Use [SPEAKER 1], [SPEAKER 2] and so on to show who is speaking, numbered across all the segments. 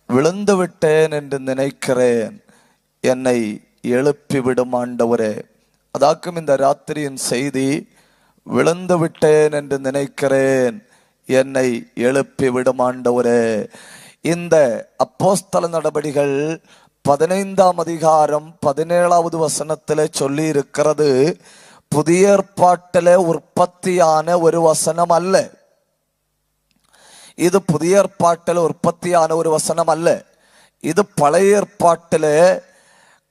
[SPEAKER 1] விழுந்து விட்டேன் என்று நினைக்கிறேன், என்னை எழுப்பிவிடும் ஆண்டவரே. அதாக்கும் இந்த ராத்திரியின் செய்தி, விழுந்து விட்டேன் என்று நினைக்கிறேன், என்னை எழுப்பிவிடும் ஆண்டவரே. இந்த அப்போஸ்தல நடபடிகள் 15ஆம் அதிகாரம் 17வது வசனத்திலே சொல்லி இருக்கிறது, புதிய ஏற்பாட்டிலே உற்பத்தியான ஒரு வசனம் அல்ல. இது புதிய ஏற்பாட்டில் உற்பத்தியான ஒரு வசனம் அல்ல. இது பழைய ஏற்பாட்டிலே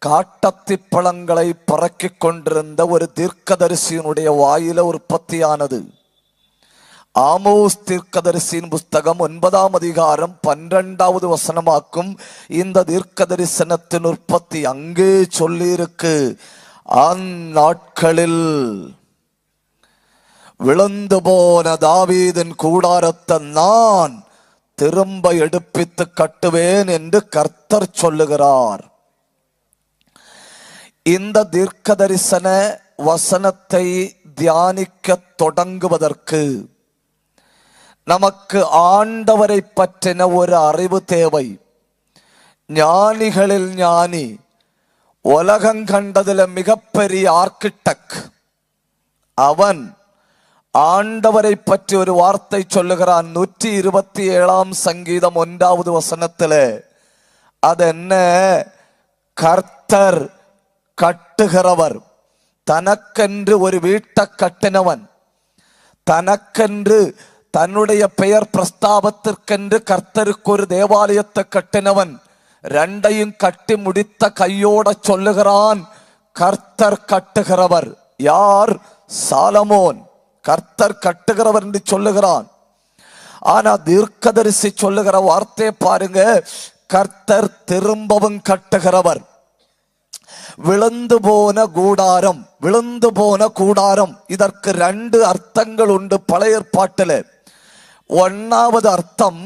[SPEAKER 1] காட்டத்தி பழங்களை பறக்கிக் கொண்டிருந்த ஒரு தீர்க்கதரிசியினுடைய வாயில உற்பத்தியானது. ஆமோஸ் தீர்க்கதரிசியின் புஸ்தகம் 9ஆம் அதிகாரம் 12வது வசனமாக்கும் இந்த தீர்க்க தரிசனத்தின் உற்பத்தி அங்கே சொல்லி இருக்கு. அந்நாட்களில் விழுந்து போன தாவீதின் கூடாரத்தை நான் திரும்ப எடுப்பித்து கட்டுவேன் என்று கர்த்தர் சொல்லுகிறார். இந்த தீர்க்க தரிசன வசனத்தை தியானிக்க தொடங்குவதற்கு நமக்கு ஆண்டவரை பற்றின ஒரு அறிவு தேவை. ஞானிகளில் ஞானி, உலகம் கண்டதில் மிகப்பெரிய ஆர்கிடெக்ட் அவன் ஆண்டவரை பற்றி ஒரு வார்த்தை சொல்லுகிறான். 127ஆம் சங்கீதம் 1வது வசனத்தில் அது என்ன? கர்த்தர் கட்டுகிறவர். தனக்கென்று ஒரு வீட்டை கட்டினவன், தனக்கென்று தன்னுடைய பெயர் பிரஸ்தாபத்திற்கென்று கர்த்தருக்கு ஒரு தேவாலயத்தை கட்டினவன், ரெண்டையும் கட்டி முடித்த கையோட சொல்லுகிறான், கர்த்தர் கட்டுகிறவர். யார்? சாலமோன். கர்த்தர் கட்டுகிறவர் என்று சொல்லுகிறான். ஆனா தீர்க்கதரிசி சொல்லுகிற வார்த்தையை பாருங்க, கர்த்தர் திரும்பவும் கட்டுகிறவர். விழுந்து போன கூடாரம், விழுந்து போன கூடாரம், இதற்கு 2 அர்த்தங்கள் உண்டு பழைய ஏற்பாட்டில். 1வது அர்த்தம்,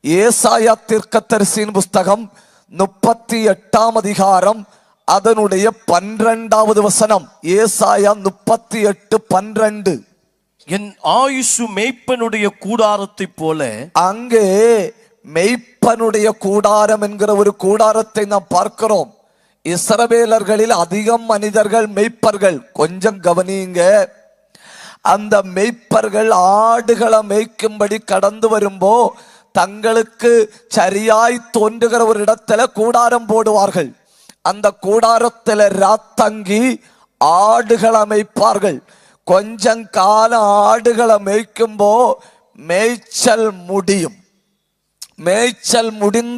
[SPEAKER 1] ஏசாயா தீர்க்கதரிசியின் புஸ்தகம் 38ஆம் அதிகாரம் அதனுடைய 12வது வசனம். ஏசாயா 38:12.
[SPEAKER 2] என் ஆயுசு மேய்ப்பனுடைய கூடாரத்தை போல.
[SPEAKER 1] அங்கே மேய்ப்பனுடைய கூடாரம் என்கிற ஒரு கூடாரத்தை நாம் பார்க்கிறோம். இஸ்ரவேலர்களில் அதிகம் மனிதர்கள் மேய்ப்பர்கள். கொஞ்சம் கவனியுங்க, அந்த மேய்ப்பர்கள் ஆடுகளை மேய்க்கும்படி கடந்து வரும்போ தங்களுக்கு சரியாய் தோன்றுகிற ஒரு இடத்துல கூடாரம் போடுவார்கள். அந்த கூடாரத்தில் ராத்தங்கி ஆடுகளை மேய்ப்பார்கள். கொஞ்சம் காலம் ஆடுகளை மேய்க்கும்போ மேய்ச்சல் முடியும். மேய்ச்சல் முடிந்து